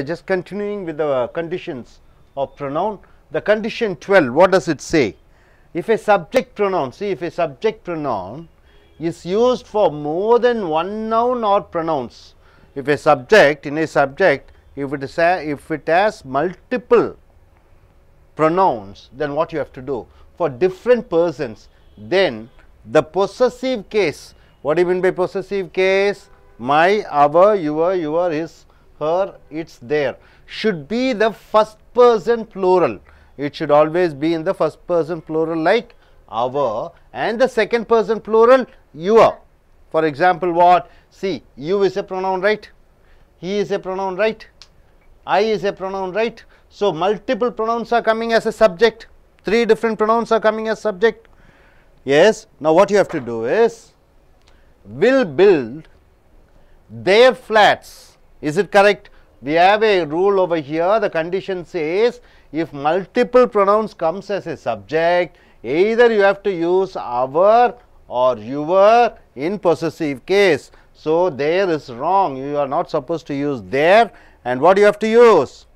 Just continuing with the conditions of pronoun. The condition 12, what does it say? If a subject pronoun, see, if a subject pronoun is used for more than one noun or pronouns, if a subject, in a subject, if it has multiple pronouns, then what you have to do? For different persons, then the possessive case, what do you mean by possessive case? My, our, your, his, her, its, their, should be the first person plural. It should always be in the first person plural, like our, and the second person plural, your. For example, what? See, you is a pronoun, right? He is a pronoun, right? I is a pronoun, right? So, multiple pronouns are coming as a subject. 3 different pronouns are coming as subject. Yes. Now, what you have to do is, will build their flats. Is it correct? We have a rule over here. The condition says, if multiple pronouns comes as a subject, either you have to use our or your in possessive case. So, there is wrong. You are not supposed to use their, and what you have to use?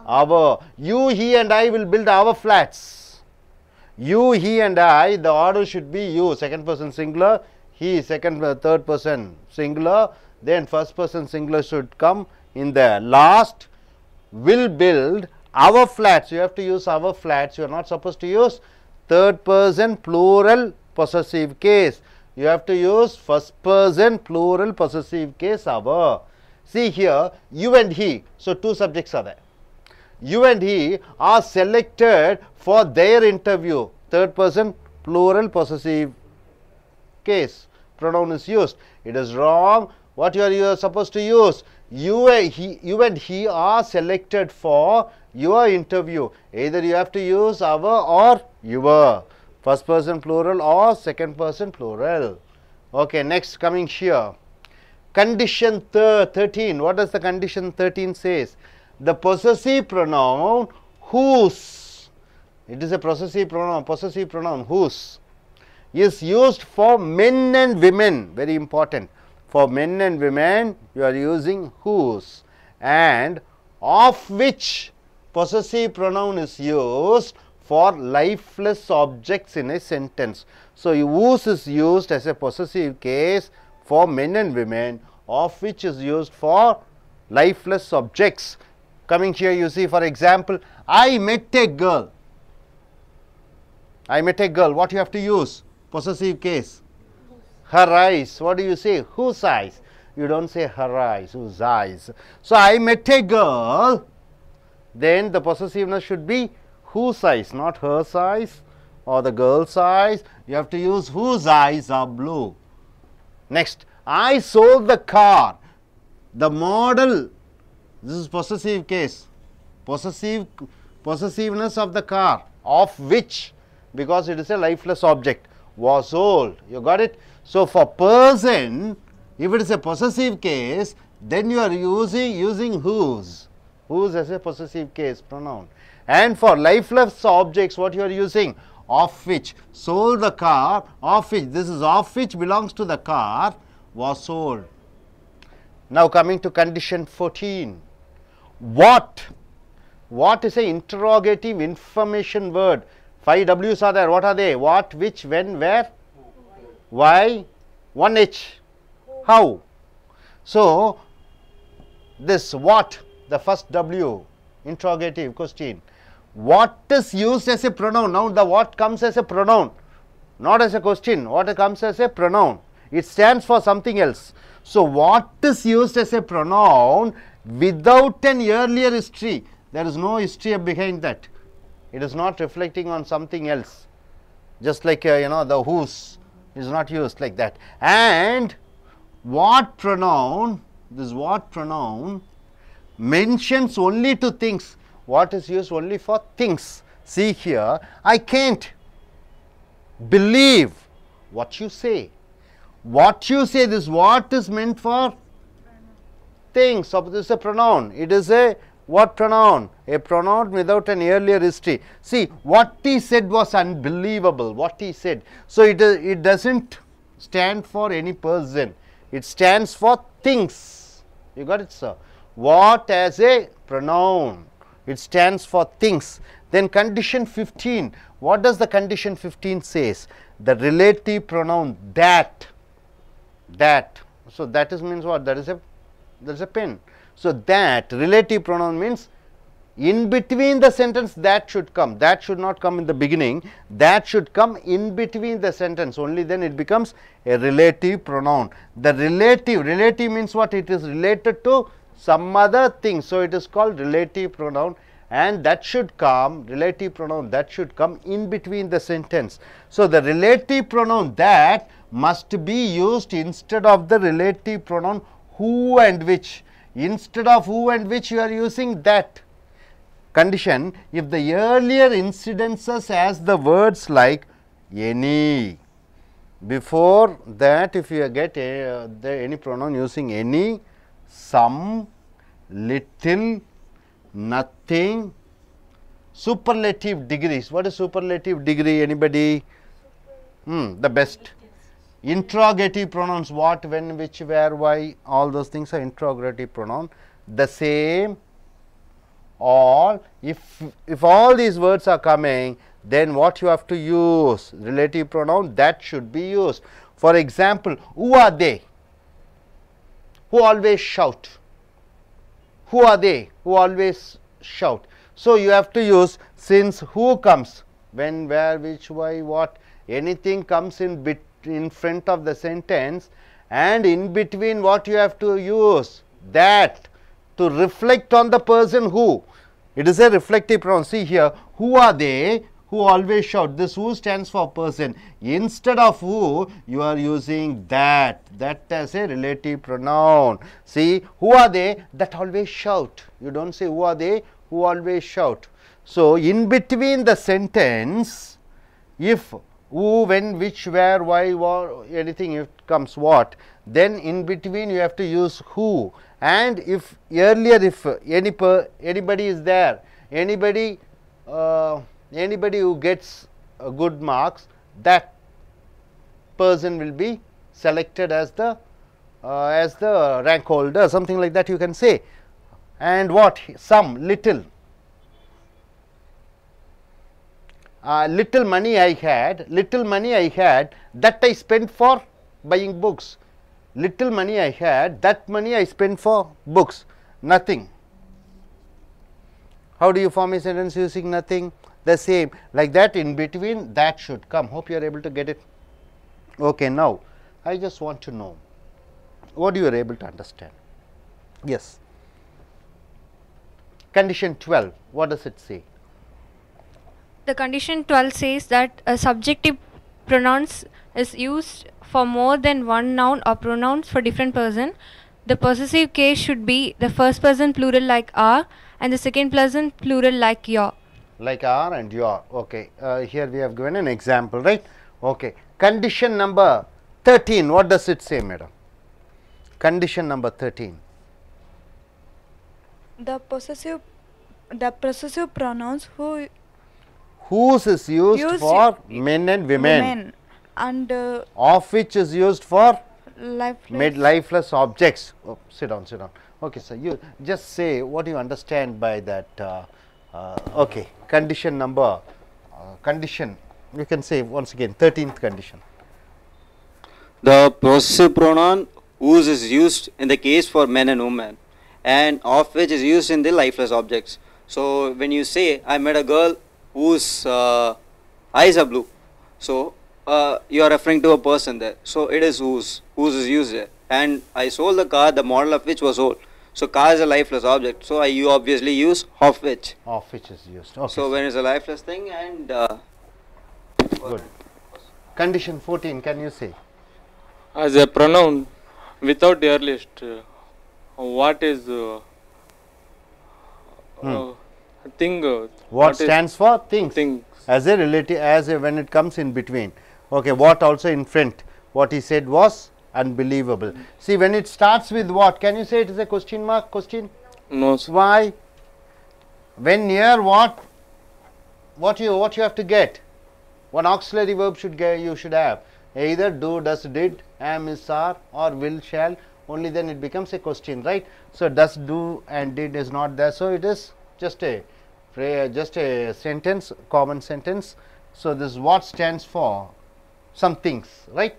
Our. You, he and I will build our flats. You, he and I, the order should be you, second person singular, he, third person singular, then first person singular should come in the last. Will build our flats. You have to use our flats. You are not supposed to use third person plural possessive case. You have to use first person plural possessive case, our. See here, you and he. So, 2 subjects are there. You and he are selected for their interview. Third person plural possessive case. Pronoun is used. It is wrong. What you are supposed to use? You and he are selected for your interview. Either you have to use our or your. First person plural or second person plural. Okay, next coming here. Condition 13. What does the condition 13 says? The possessive pronoun whose. It is a possessive pronoun whose is used for men and women. Very important. For men and women, you are using whose, and of which possessive pronoun is used for lifeless objects in a sentence. So, whose is used as a possessive case for men and women, of which is used for lifeless objects. Coming here, you see, for example, I met a girl. I met a girl. What you have to use? Possessive case. Her eyes. What do you say? Whose eyes? You don't say her eyes, whose eyes. So, I met a girl, then the possessiveness should be whose eyes, not her eyes or the girl's eyes. You have to use whose eyes are blue. Next, I sold the car. The model, this is possessive case, possessiveness of the car, of which, because it is a lifeless object, was sold. You got it? So, for person, if it is a possessive case, then you are using whose as a possessive case pronoun. And for lifeless objects, what you are using? Of which. Sold the car, of which. This is of which belongs to the car, was sold. Now, coming to condition 14. What? What is a interrogative information word? 5 W's are there. What are they? What, which, when, where, why, 1 H, how. So, this what, the first W, interrogative question. What is used as a pronoun? Now, the what comes as a pronoun, not as a question. What comes as a pronoun? It stands for something else. So, what is used as a pronoun without an earlier history? There is no history behind that. It is not reflecting on something else. Just like the whose is not used like that. And what pronoun, this what pronoun mentions only to things. What is used only for things? See here, I can't believe what you say. What you say, this what is meant for things. So, this is a pronoun. It is a what pronoun? A pronoun without an earlier history. See, what he said was unbelievable. What he said. So, it does not stand for any person. It stands for things. You got it, sir? what as a pronoun. It stands for things. Then condition 15, what does the condition 15 says? The relative pronoun that. So that is means what? That is a pen. So that relative pronoun means in between the sentence that should come. That should not come in the beginning. That should come in between the sentence. Only then it becomes a relative pronoun. The relative means what? It is related to some other thing. So it is called relative pronoun, and that should come, relative pronoun that should come in between the sentence. So the relative pronoun that must be used instead of the relative pronoun who and which. Instead of who and which, you are using that. Condition, if the earlier incidences has the words like any, before that if you get any pronoun using any, some, little, nothing, superlative degrees. What is superlative degree? Anybody? The best. Interrogative pronouns, what, when, which, where, why, all those things are interrogative pronoun. The same, all. If all these words are coming, then what you have to use? Relative pronoun that should be used. For example, who are they? Who always shout? Who are they? Who always shout? So you have to use, since who comes, when, where, which, why, what, anything comes in front of the sentence, and in between what you have to use? That, to reflect on the person who. It is a reflective pronoun. See here, who are they? Who always shout. This who stands for person. Instead of who, you are using that as a relative pronoun. See, who are they? That always shout. You don't say who are they? Who always shout. So in between the sentence, if who, when, which, where, why, what, anything, if comes what, then in between you have to use who. And if earlier, if anybody is there, anybody who gets good marks, that person will be selected as the rank holder, something like that you can say. And what? Some, little. Little money I had, that I spent for buying books. Little money I had, that money I spent for books. Nothing. How do you form a sentence using nothing? The same, like that, in between that should come. Hope you are able to get it. Okay, now I just want to know what you are able to understand. Yes. Condition 12, what does it say? The condition 12 says that a subjective pronouns is used for more than one noun or pronouns for different person. The possessive case should be the first person plural like our and the second person plural like your. Like our and your. Okay. Here we have given an example, right? Okay. Condition number 13. What does it say, madam? Condition number 13. The possessive pronouns whose is used for men and women, and of which is used for lifeless objects. Oh, sit down. Okay, sir, you just say what you understand by that. Okay, condition number, condition, you can say once again, 13th condition. The possessive pronoun whose is used in the case for men and women, and of which is used in the lifeless objects. So when you say I met a girl whose eyes are blue, so you are referring to a person there. So it is whose is used there. And I sold the car, the model of which was old. So car is a lifeless object. So you obviously use of which. Of which is used. Okay. So when it's a lifeless thing and good. Condition 14, can you say? As a pronoun without the earliest, what is thing? What stands for things? Things. As a relative, when it comes in between. Okay, what also in front. What he said was unbelievable. See, when it starts with what, can you say it is a question mark? Question? No, sir. Why? When near what you have to get? One auxiliary verb you should have. Either do, does, did, am, is, are, or will, shall. only then it becomes a question, right? So does, do and did is not there, so it is just a sentence, common sentence. So this what stands for some things, right?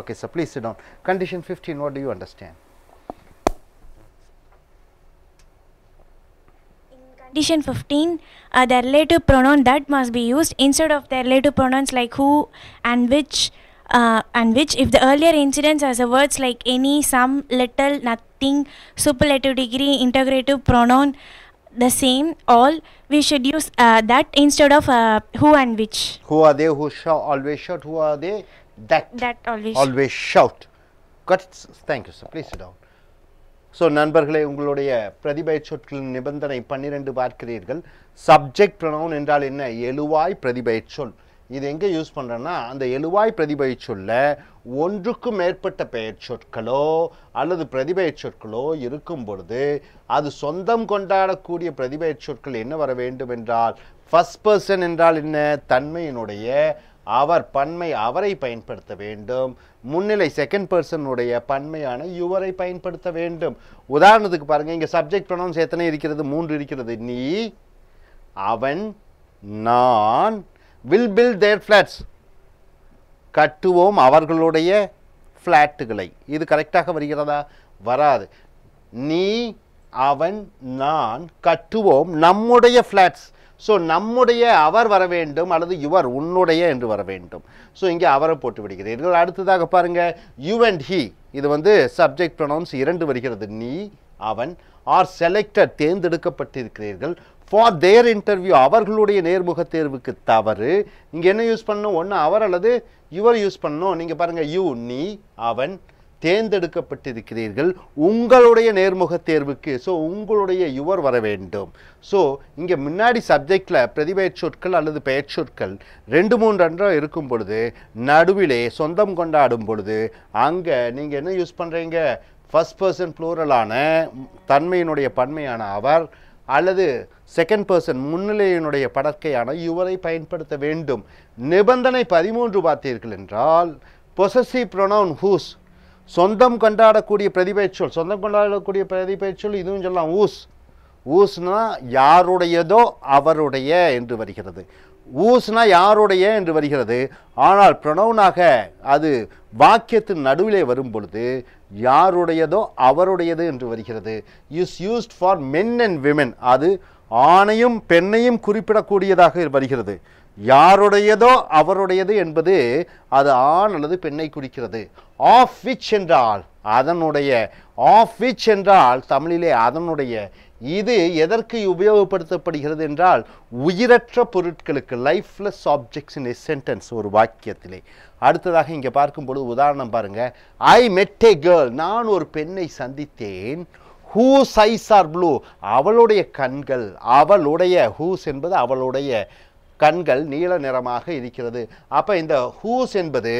Okay, so please sit down. Condition 15, what do you understand? Condition 15, the relative pronoun that must be used instead of the relative pronouns like who and which, if the earlier incidents as a words like any, some, little, nothing, superlative degree, integrative pronoun, the same, all, we should use that instead of who and which. Who are they who always shout? Who are they that always shout? Got it? Thank you, sir. Please sit down. So நண்பர்களே, உங்களுடைய பிரதிபெயர் சொற்களின் நிபந்தனை 12 பார்க்கிறீர்கள். Subject pronoun என்றால் என்ன? எழுவாய் பிரதிபெயர் சொல். இது எங்கே யூஸ் பண்ணுறேன்னா, அந்த எழுவாய் பிரதிபெயர் சொல்ல ஒன்றுக்கும் மேற்பட்ட பெயர் சொற்களோ அல்லது பிரதிபெயர் சொற்களோ இருக்கும் பொழுது அது சொந்தம் கொண்டாடக்கூடிய பிரதிபெயர் சொற்கள் என்ன வர வேண்டும் என்றால், ஃபர்ஸ்ட் பர்சன் என்றால் என்ன? தன்மையினுடைய அவர், பன்மை அவரை பயன்படுத்த வேண்டும். முன்னிலை செகண்ட் பர்சனுடைய பன்மையான யுவரை பயன்படுத்த வேண்டும். உதாரணத்துக்கு பாருங்க, இங்க சப்ஜெக்ட் ப்ரொனவுன்ஸ் எத்தனை இருக்கிறது? 3 இருக்கிறது. நீ, அவன், நான். will build their flats, கட்டுவோம் அவர்களுடைய ஃபிளாட்டுகளை. இது கரெக்டாக வருகிறதா? வராது. நீ, அவன், நான் கட்டுவோம் நம்முடைய ஃபிளாட்ஸ். ஸோ நம்முடைய அவர் வர வேண்டும் அல்லது யுவர் உன்னுடைய என்று வர வேண்டும். ஸோ இங்கே அவரை போட்டு விடுகிறீர்கள். அடுத்ததாக பாருங்க, யூ அண்ட் ஹி. இது வந்து சப்ஜெக்ட் ப்ரொனவுன்ஸ் 2 வருகிறது. நீ, அவன் ஆர் செலக்டட் தேர்ந்தெடுக்கப்பட்டிருக்கிறீர்கள் ஃபார் தேர் இன்டர்வியூ அவர்களுடைய நேர்முக தேர்வுக்கு. தவறு. இங்கே என்ன யூஸ் பண்ணணும்? ஒன்று அவர் அல்லது யுவர் யூஸ் பண்ணணும். நீங்கள் பாருங்கள், யூ, நீ, அவன் தேர்ந்தெடுக்கப்பட்டிருக்கிறீர்கள் உங்களுடைய நேர்முக தேர்வுக்கு. ஸோ உங்களுடைய யுவர் வர வேண்டும். ஸோ இங்கே முன்னாடி சப்ஜெக்டில் பிரதிபெயர் சொற்கள் அல்லது பெயர் சொற்கள் 2-3 இருக்கும் பொழுது நடுவிலே சொந்தம் கொண்டாடும் பொழுது அங்கே நீங்கள் என்ன யூஸ் பண்ணுறீங்க? ஃபர்ஸ்ட் பர்சன் ப்ளூரலான தன்மையினுடைய பன்மையான அவர் அல்லது செகண்ட் பர்சன் முன்னிலையினுடைய படற்கையான யுவரை பயன்படுத்த வேண்டும். நிபந்தனை 13 பார்த்தீர்கள் என்றால், பொசசிவ் ப்ரொனவுன் ஹூஸ், சொந்தம் கொண்டாடக்கூடிய பிரதிபெயர் சொல். சொந்தம் கொண்டாடக்கூடிய பிரதிபெயர் சொல் இதுவும் சொல்லலாம். ஊஸ். ஊஸ்னா யாருடையதோ அவருடைய என்று வருகிறது. ஊஸ்னா யாருடைய என்று வருகிறது. ஆனால் ப்ரொனவுனாக அது வாக்கியத்தின் நடுவிலே வரும் பொழுது யாருடையதோ அவருடையது என்று வருகிறது. Is used for men and women. அது ஆணையும் பெண்ணையும் குறிப்பிடக்கூடியதாக வருகிறது. யாருடையதோ அவருடையது என்பது அது ஆண் அல்லது பெண்ணை குறிக்கிறது. ஆஃப் விச் என்றால் அதனுடைய. ஆஃப் விச் என்றால் தமிழிலே அதனுடைய. இது எதற்கு உபயோகப்படுத்தப்படுகிறது என்றால், உயிரற்ற பொருட்களுக்கு, லைஃப்லெஸ் ஆப்ஜெக்ட்ஸ் இன் எ சென்டென்ஸ், ஒரு வாக்கியத்திலே. அடுத்ததாக இங்கே பார்க்கும்பொழுது உதாரணம் பாருங்க. ஐ மெட் ஏ கேர்ள், நான் ஒரு பெண்ணை சந்தித்தேன். ஹூஸ் ஐஸ் ஆர் ப்ளூ, அவளுடைய கண்கள், அவளுடைய, ஹூஸ் என்பது அவளுடைய கண்கள் நீல நிறமாக இருக்கிறது. அப்போ இந்த ஹூஸ் என்பது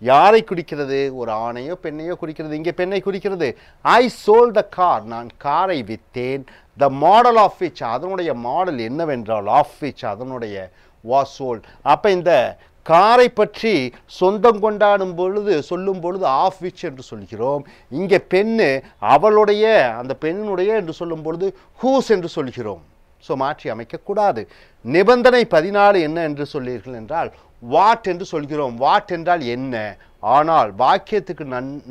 யாரை குறிக்கிறது? ஒரு ஆணையோ பெண்ணையோ குறிக்கிறது. இங்கே பெண்ணை குறிக்கிறது. ஐ சோல் த கார், நான் காரை விற்றேன். த மாடல் ஆஃப் விச், அதனுடைய மாடல் என்னவென்றால் ஆஃப் விச் அதனுடைய வாஸ் சோல்ட். அப்போ இந்த காரை பற்றி சொந்தம் கொண்டாடும் பொழுது சொல்லும் பொழுது ஆஃப் விச் என்று சொல்கிறோம். இங்கே பெண்ணு அவளுடைய, அந்த பெண்ணுடைய என்று சொல்லும் பொழுது ஹூஸ் என்று சொல்கிறோம். ஸோ மாற்றி அமைக்கக்கூடாது. நிபந்தனை 14 என்ன என்று சொல்லீர்கள் என்றால், வாட் என்று சொல்கிறோம். வாட் என்றால் என்ன. ஆனால் வாக்கியத்துக்கு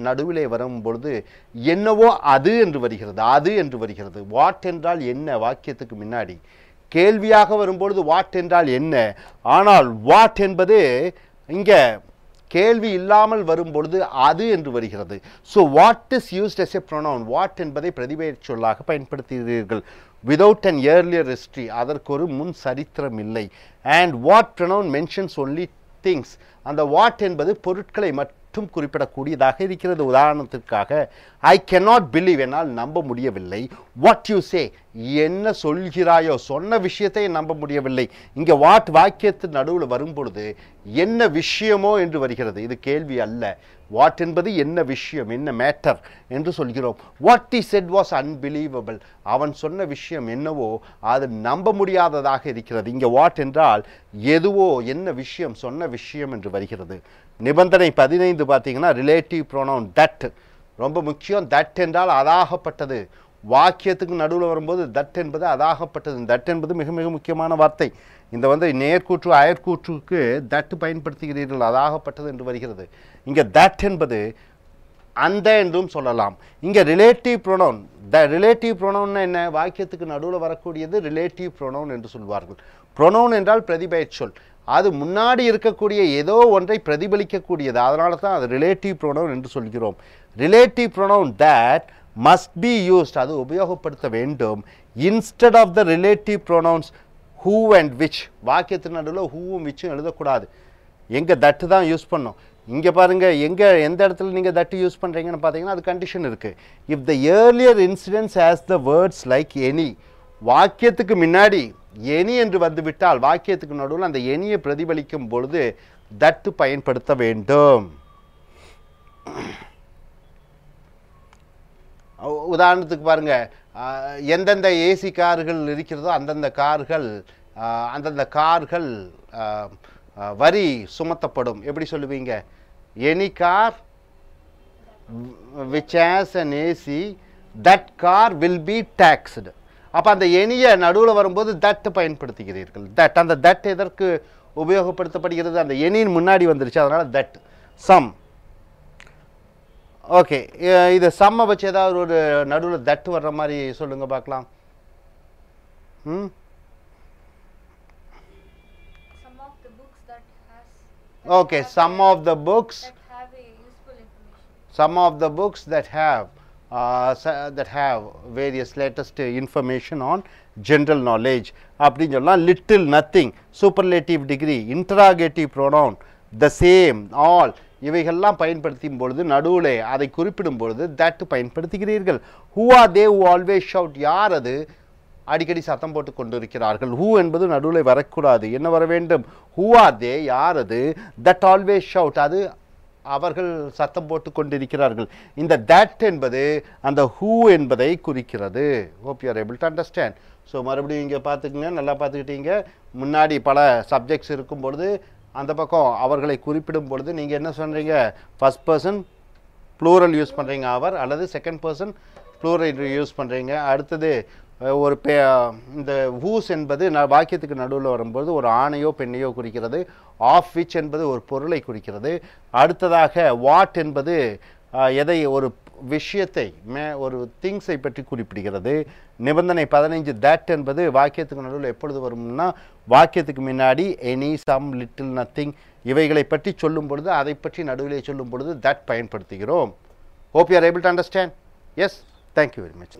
நடுவிலே வரும் பொழுது என்னவோ அது என்று வருகிறது. அது என்று வருகிறது. வாட் என்றால் என்ன வாக்கியத்துக்கு முன்னாடி. கேள்வியாக வரும்பொழுது வாட் என்றால் என்ன. ஆனால் வாட் என்பது இங்கே கேள்வி இல்லாமல் வரும் பொழுது அது என்று வருகிறது. So what is used as a pronoun. What என்பதை பிரதிபெயர் சொல்லாக பயன்படுத்துகிறீர்கள். விதவுட் அன் ஏர்லியர் ஹிஸ்ட்ரி, அதற்கு ஒரு முன் சரித்திரம் இல்லை. And what pronoun mentions only things, அந்த வாட் என்பது பொருட்களை மட்டும் குறிப்பிடக்கூடியதாக இருக்கிறது. உதாரணத்திற்காக, ஐ கேனாட் பிலீவ், என்னால் நம்ப முடியவில்லை. வாட் யூ சே, என்ன சொல்கிறாயோ, சொன்ன விஷயத்தை நம்ப முடியவில்லை. இங்கே வாட் வாக்கியத்தின் நடுவில் வரும் பொழுது என்ன விஷயமோ என்று வருகிறது. இது கேள்வி அல்ல. வாட் என்பது என்ன விஷயம், என்ன மேட்டர் என்று சொல்கிறோம். What he said was unbelievable, அவன் சொன்ன விஷயம் என்னவோ அது நம்ப முடியாததாக இருக்கிறது. இங்கே வாட் என்றால் எதுவோ, என்ன விஷயம், சொன்ன விஷயம் என்று வருகிறது. நிபந்தனை 15 பார்த்தீங்கன்னா ரிலேட்டிவ் ப்ரோனவுன் தட், ரொம்ப முக்கியம். தட் என்றால் அதாகப்பட்டது. வாக்கியத்துக்கு நடுவில் வரும்போது தட் என்பது அதாகப்பட்டது. தட் என்பது மிக மிக முக்கியமான வார்த்தை. இந்த நேர்கூற்று அயற்கூற்றுக்கு தட் பயன்படுத்துகிறீர்கள், அதாகப்பட்டது என்று வருகிறது. இங்கே தட் என்பது அந்த என்றும் சொல்லலாம். இங்கே ரிலேட்டிவ் ப்ரொனவுன். ரிலேட்டிவ் ப்ரொனவுன்னா என்ன? வாக்கியத்துக்கு நடுவில் வரக்கூடியது ரிலேட்டிவ் ப்ரொனவுன் என்று சொல்வார்கள். ப்ரொனவுன் என்றால் பிரதிபெயர் சொல். அது முன்னாடி இருக்கக்கூடிய ஏதோ ஒன்றை பிரதிபலிக்கக்கூடியது. அதனால தான் அது ரிலேட்டிவ் ப்ரொனவுன் என்று சொல்கிறோம். Relative pronoun that must be used, அது உபயோகப்படுத்த வேண்டும். Instead of the relative pronouns who and which. வாக்கியத்தின் நடுவில் ஹூவும் விச்சும் எழுதக்கூடாது. எங்கே தட்டு தான் யூஸ் பண்ணோம். இங்கே பாருங்கள், எந்த இடத்துல நீங்கள் தட்டு யூஸ் பண்ணுறீங்கன்னு பார்த்தீங்கன்னா அது கண்டிஷன் இருக்குது. If the earlier incidents has the words like any. வாக்கியத்துக்கு முன்னாடி எனி என்று வந்துவிட்டால் வாக்கியத்துக்கு நடுவில் அந்த எனியை பிரதிபலிக்கும் பொழுது தட்டு பயன்படுத்த வேண்டும். உதாரணத்துக்கு பாருங்கள், எந்தெந்த ஏசி கார்கள் இருக்கிறதோ அந்தந்த கார்கள் வரி சுமத்தப்படும். எப்படி சொல்லுவீங்க? Any car which has an AC, that car will be taxed. அப்போ அந்த எனியை நடுவில் வரும்போது தட் பயன்படுத்துகிறீர்கள். தட், அந்த தட் எதற்கு உபயோகப்படுத்தப்படுகிறது? அந்த எனியின் முன்னாடி வந்துருச்சு, அதனால் தட். சம். ஓகே, இது சம்மை வச்சு ஏதாவது ஒரு நடுவில் தட் வர்ற மாதிரி சொல்லுங்க பார்க்கலாம். Okay, some of the books that have various latest information on general knowledge. அப்படின்னு சொல்லலாம். little, nothing, superlative degree, interrogative pronoun, the same, all, இவைகள்லாம் பயன்படுத்தும் பொழுது நடுவில் அதை குறிப்பிடும் பொழுது that பயன்படுத்துகிறீர்கள். who are they who always shout? யார் அது அடிக்கடி சத்தம் போட்டு கொண்டிருக்கிறார்கள்? ஹூ என்பது நடுவில் வரக்கூடாது. என்ன வர வேண்டும்? ஹூ ஆர் தே, யார் அது? தட் ஆல்வேஸ் ஷவுட், அது அவர்கள் சத்தம் போட்டு கொண்டிருக்கிறார்கள். இந்த தட் என்பது அந்த ஹூ என்பதை குறிக்கிறது. Hope you are able to understand. So மறுபடியும் இங்கே பார்த்துக்குங்க, நல்லா பார்த்துக்கிட்டீங்க. முன்னாடி பல சப்ஜெக்ட்ஸ் இருக்கும் பொழுது அந்த பக்கம் அவர்களை குறிப்பிடும் பொழுது நீங்கள் என்ன சொல்கிறீங்க? ஃபர்ஸ்ட் பர்சன் ப்ளூரல் யூஸ் பண்ணுறீங்க அவர், அல்லது செகண்ட் பர்சன் ப்ளூரல் யூஸ் பண்ணுறீங்க. அடுத்தது ஒரு இந்த ஹூஸ் என்பது வாக்கியத்துக்கு நடுவில் வரும்போது ஒரு ஆணையோ பெண்ணையோ குறிக்கிறது. ஆஃப் விச் என்பது ஒரு பொருளை குறிக்கிறது. அடுத்ததாக வாட் என்பது எதை, ஒரு விஷயத்தை, ஒரு திங்ஸை பற்றி குறிப்பிடுகிறது. நிபந்தனை 15 தட் என்பது வாக்கியத்துக்கு நடுவில் எப்பொழுது வரும்னா வாக்கியத்துக்கு முன்னாடி எனி, சம், லிட்டில், நத்திங் இவைகளை பற்றி சொல்லும் பொழுது, அதை பற்றி நடுவிலே சொல்லும் பொழுது தட் பயன்படுத்துகிறோம். Hope you are able to understand. Yes, thank you very much.